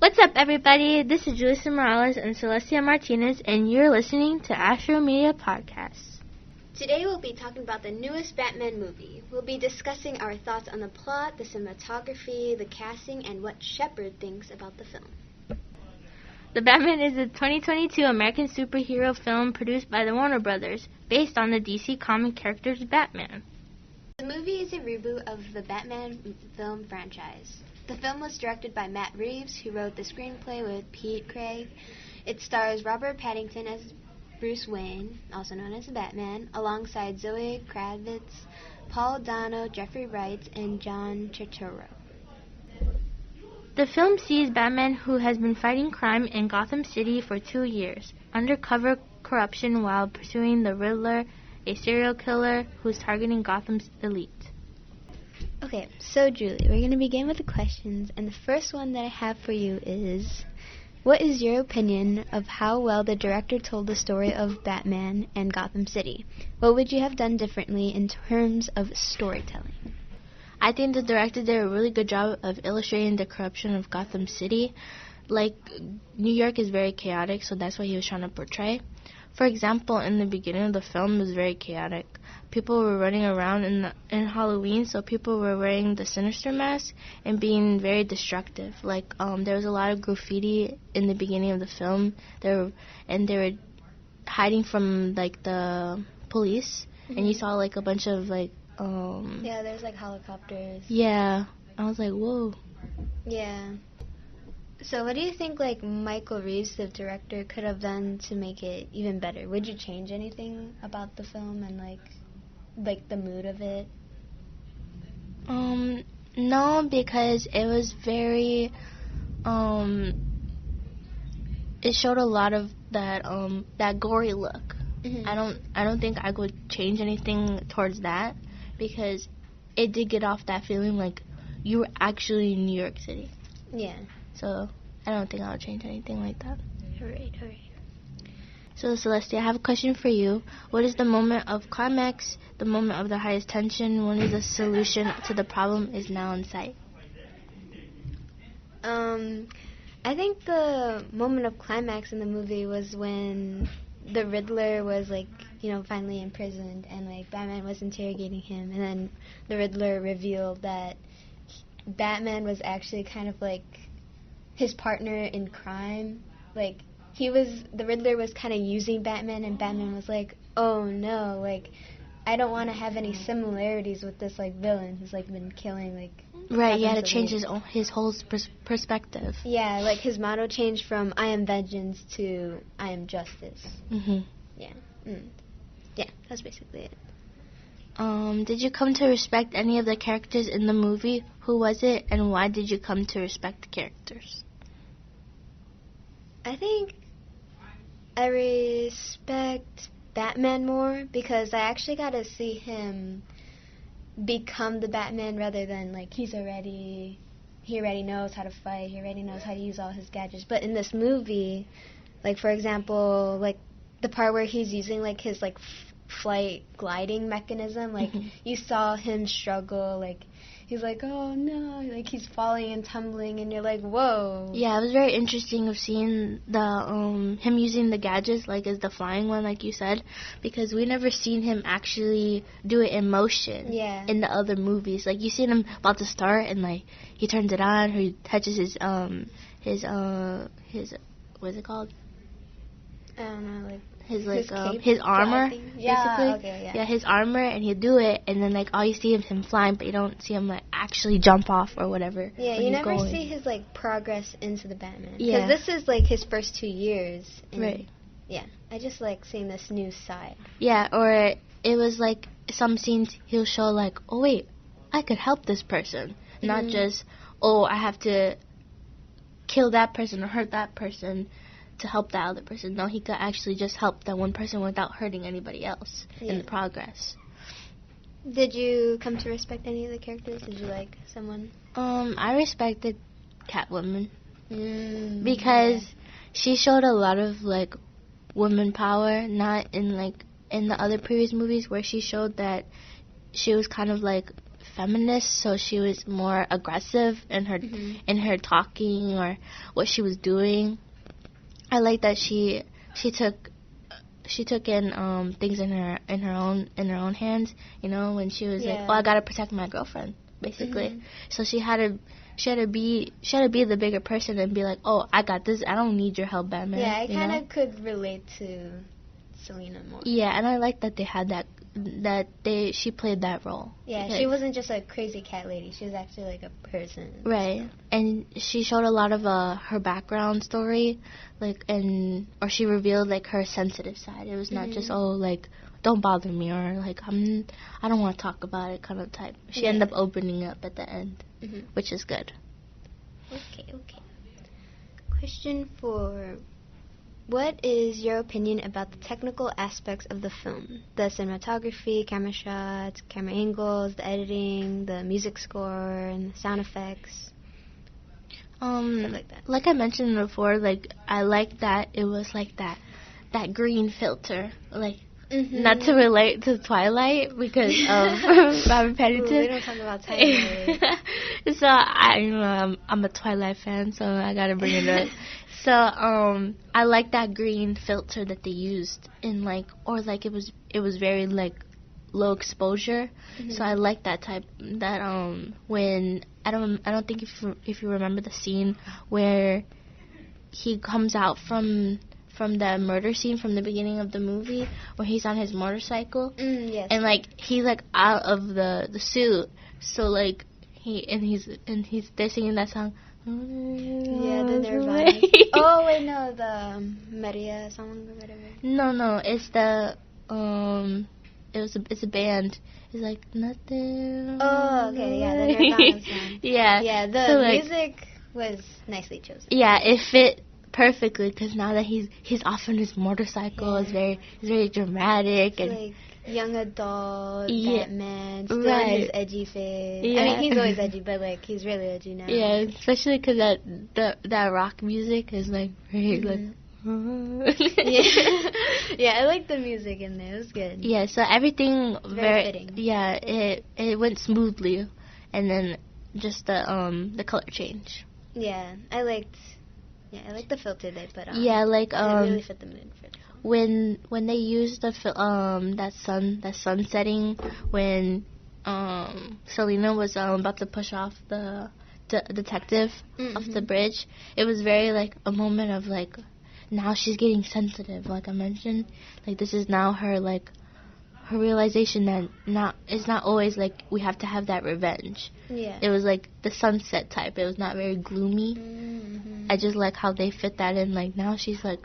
What's up, everybody? This is J.Morales and Celestia, and you're listening to Astro Media Podcasts. Today we'll be talking about the newest Batman movie. We'll be discussing our thoughts on the plot, the cinematography, the casting, and what Shepard thinks about the film. The Batman is a 2022 American superhero film produced by the Warner Brothers, based on the DC comic characters Batman. The movie is a reboot of the Batman film franchise. The film was directed by Matt Reeves, who wrote the screenplay with Pete Craig. It stars Robert Pattinson as Bruce Wayne, also known as Batman, alongside Zoe Kravitz, Paul Dano, Jeffrey Wright, and John Turturro. The film sees Batman, who has been fighting crime in Gotham City for 2 years, undercover corruption while pursuing the Riddler, a serial killer who's targeting Gotham's elite. Okay, so Julie, we're going to begin with the questions, and the first one that I have for you is, what is your opinion of how well the director told the story of Batman and Gotham City? What would you have done differently in terms of storytelling? I think the director did a really good job of illustrating the corruption of Gotham City. Like, New York is very chaotic, so that's what he was trying to portray. For example, in the beginning of the film, it was very chaotic. People were running around in Halloween, so people were wearing the Sinister mask and being very destructive. Like, there was a lot of graffiti in the beginning of the film. They were hiding from, like, the police, and you saw, like, a bunch of, like, yeah, there's, like, helicopters. Yeah. I was like, whoa. Yeah. So what do you think, like, Michael Reeves, the director, could have done to make it even better? Would you change anything about the film and, like the mood of it? No, because it was very, it showed a lot of that gory look. Mm-hmm. I don't think I would change anything towards that, because it did get off that feeling like you were actually in New York City. Yeah. So I don't think I would change anything like that. All right. So, Celestia, I have a question for you. What is the moment of climax, the moment of the highest tension, when is the solution to the problem is now in sight? I think the moment of climax in the movie was when the Riddler was, like, finally imprisoned, and, like, Batman was interrogating him, and then the Riddler revealed that Batman was actually kind of like his partner in crime. Like, the Riddler was kind of using Batman, and Batman was like, oh no, like, I don't want to have any similarities with this, like, villain who's, like, been killing, like... Right, he had to change his whole perspective. Yeah, like, his motto changed from I am vengeance to I am justice. Mm-hmm. Yeah. Yeah, that's basically it. Did you come to respect any of the characters in the movie? Who was it, and why did you come to respect the characters? I think I respect Batman more because I actually got to see him become the Batman rather than, like, he already knows how to fight, he already knows how to use all his gadgets. But in this movie, like, for example, like, the part where he's using, like, his, like, flight gliding mechanism, like, you saw him struggle, like, he's like, oh no, like, he's falling and tumbling, and you're like, whoa. Yeah, it was very interesting of seeing the him using the gadgets, like, as the flying one, like you said, because we never seen him actually do it in motion. Yeah. In the other movies, like, you seen him about to start, and, like, he turns it on, or he touches his what's it called? I don't know, like, his armor, yeah, basically. Okay, yeah, his armor, and he'd do it, and then, like, all you see is him flying, but you don't see him, like, actually jump off or whatever. Yeah, you never see his, like, progress into the Batman. Yeah. Because this is, like, his first 2 years. Right. Yeah, I just like seeing this new side. Yeah, or it was, like, some scenes he'll show, like, oh, wait, I could help this person. Not just, oh, I have to kill that person or hurt that person to help that other person. No, he could actually just help that one person without hurting anybody else in the progress. Did you come to respect any of the characters? Did you like someone? I respected Catwoman because she showed a lot of, like, woman power, not in, like, in the other previous movies where she showed that she was kind of, like, feminist, so she was more aggressive in her talking or what she was doing. I like that she took in things in her own hands, you know, when she was like, oh, I gotta protect my girlfriend, basically. So she had to be the bigger person and be like, oh, I got this, I don't need your help, Batman. Yeah, I kind of could relate to Selena more. Yeah, and I like that they had she played that role. Yeah, she wasn't just a crazy cat lady. She was actually like a person. Right, and she showed a lot of her background story, or she revealed like her sensitive side. It was not just like don't bother me or like I don't want to talk about it kind of type. She ended up opening up at the end, which is good. Okay. Question 4. What is your opinion about the technical aspects of the film? The cinematography, camera shots, camera angles, the editing, the music score, and the sound effects? Stuff like that. Like I mentioned before, like I like that it was like that green filter, like not to relate to Twilight because of Robert Pattinson. Ooh, we don't talk about Twilight. So I'm a Twilight fan, so I gotta bring it up. So I like that green filter that they used in it was very like low exposure. So I like that type when I don't think if you remember the scene where he comes out from the murder scene from the beginning of the movie where he's on his motorcycle and like he's like out of the suit, so like they're singing that song. Yeah, the Nirvana. Oh wait, no, the Maria song or whatever. No, it's the it's a band. It's like nothing. Oh, okay, yeah, the Nirvana song. Yeah, the music was nicely chosen. Yeah, it fit perfectly because now that he's off on his motorcycle, it's very dramatic and like young adult Batman, still in his edgy phase. Yeah. I mean, he's always edgy, but like he's really edgy now. Yeah, especially because that rock music is like very like. Yeah, I like the music in there. It was good. Yeah, so everything very fitting. Yeah, it went smoothly, and then just the color change. Yeah, I liked the filter they put on. Yeah, like it really fit the mood for it. When they used that sun setting when Selena was about to push off the detective off the bridge, it was very like a moment of like now she's getting sensitive, like I mentioned, like this is now her realization that it's not always like we have to have that revenge. Yeah, it was like the sunset type. It was not very gloomy. I just like how they fit that in. Like now she's like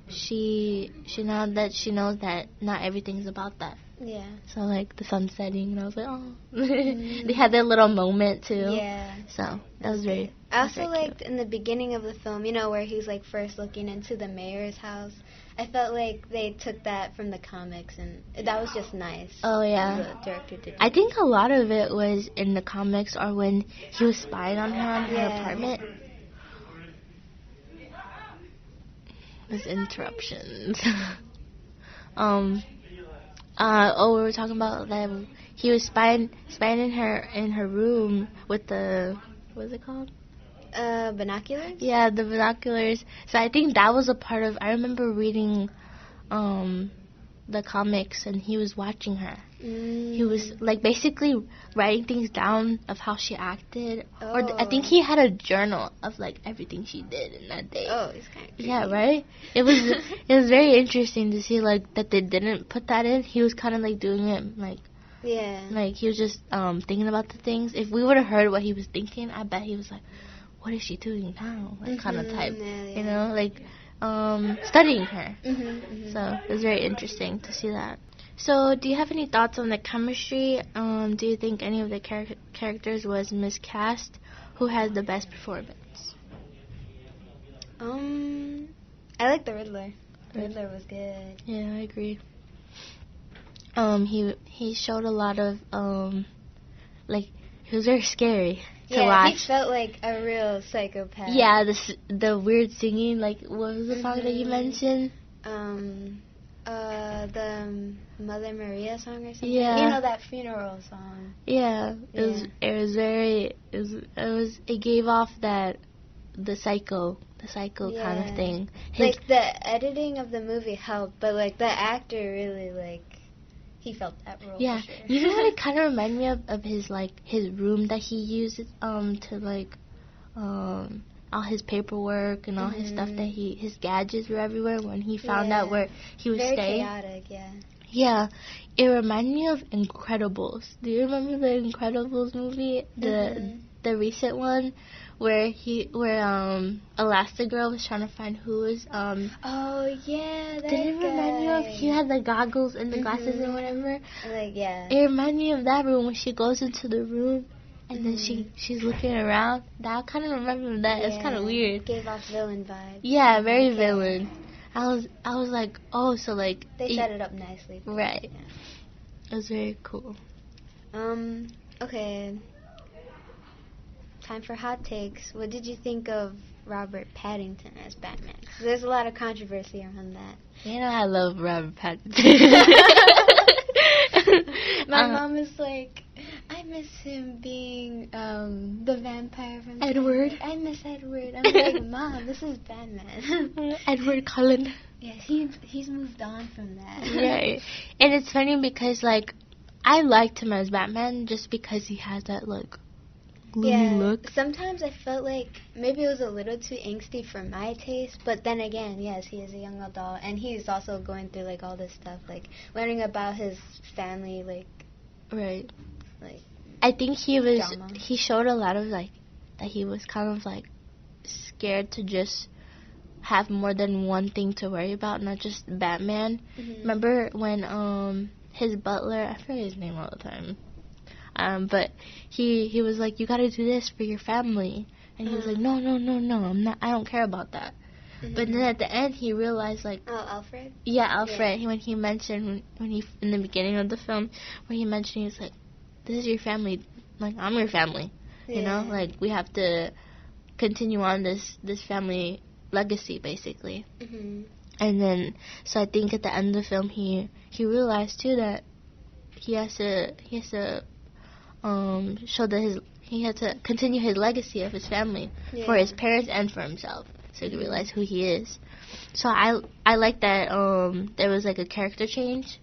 she now that she knows that not everything's about that. Yeah. So like the sun setting, and I was like, oh, they had their little moment too. Yeah. So that was very. I also liked in the beginning of the film, you know, where he's like first looking into the mayor's house. I felt like they took that from the comics, and that was just nice. Oh yeah. The director did. I think a lot of it was in the comics, or when he was spying on her on her apartment. There's interruptions. We were talking about that he was spying in her room with the, what's it called? Binoculars? Yeah, the binoculars. So I think that was a part of, I remember reading the comics, and he was watching her. He was like basically writing things down of how she acted, or I think he had a journal of like everything she did in that day. Oh, it's kind of creepy. Yeah, right. It was very interesting to see like that they didn't put that in. He was kind of like doing it like like he was just thinking about the things. If we would have heard what he was thinking, I bet he was like, what is she doing now? Like kind of type, you know, like studying her. So it was very interesting to see that. So, do you have any thoughts on the chemistry? Do you think any of the characters was miscast? Who had the best performance? I like the Riddler. The Riddler was good. Yeah, I agree. He showed a lot of like he was very scary to watch. He felt like a real psychopath. Yeah, the weird singing. Like, what was the song that you mentioned? the Mother Maria song or something. Yeah. You know, that funeral song. Yeah, it gave off the psycho kind of thing. Like, the editing of the movie helped, but, like, the actor really, like, he felt that role. Yeah, for sure. you know what it kind of reminded me of his, like, his room that he used to, like, all his paperwork and all his stuff that his gadgets were everywhere when he found out where he was staying. Very chaotic, yeah. Yeah, it reminded me of Incredibles. Do you remember the Incredibles movie, the recent one, where Elastigirl was trying to find who was Oh yeah, that did it guy. remind you of? He had the goggles and the glasses and whatever. Like, yeah. It reminded me of that room when she goes into the room and then she's looking around. That kind of reminded me of that. It's kind of weird. Gave off villain vibes. Yeah, very villain. I was like, oh, so like they set it up nicely. Right. Yeah. It was very cool. Okay. Time for hot takes. What did you think of Robert Pattinson as Batman? 'Cause there's a lot of controversy around that. You know I love Robert Pattinson. My mom is like, I miss him being the vampire from Edward. I miss Edward. I'm like, Mom, this is Batman. Edward Cullen. Yeah, he's moved on from that. Right. And it's funny because, like, I liked him as Batman just because he has that, like, gloomy look. Sometimes I felt like maybe it was a little too angsty for my taste, but then again, yes, he is a young adult, and he's also going through, like, all this stuff, like, learning about his family, like... Right. Like, I think drama. He showed a lot of, like, that he was kind of, like, scared to just have more than one thing to worry about, not just Batman. Remember when, his butler, I forget his name all the time, but he was like, you gotta do this for your family. And he was like, no, I don't care about that. But then at the end, he realized, like... Oh, Alfred? Yeah, Alfred. When he mentioned, when he in the beginning of the film, when he mentioned, he was like, this is your family. Like, I'm your family. You know? Like, we have to continue on this family legacy, basically. And then, so I think at the end of the film, he realized, too, that he has to show that he had to continue his legacy of his family for his parents and for himself, so he could realize who he is. So I like that there was like a character change,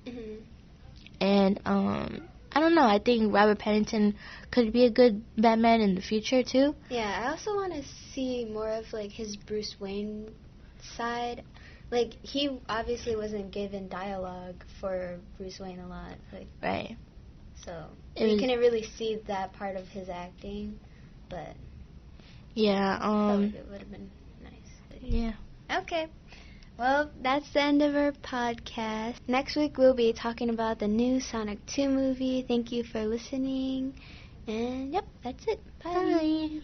and I don't know. I think Robert Pattinson could be a good Batman in the future too. Yeah, I also want to see more of like his Bruce Wayne side. Like, he obviously wasn't given dialogue for Bruce Wayne a lot. Like, right. So you couldn't really see that part of his acting, but yeah, it would have been nice. Yeah. Okay. Well, that's the end of our podcast. Next week we'll be talking about the new Sonic 2 movie. Thank you for listening. And yep, that's it. Bye. Bye.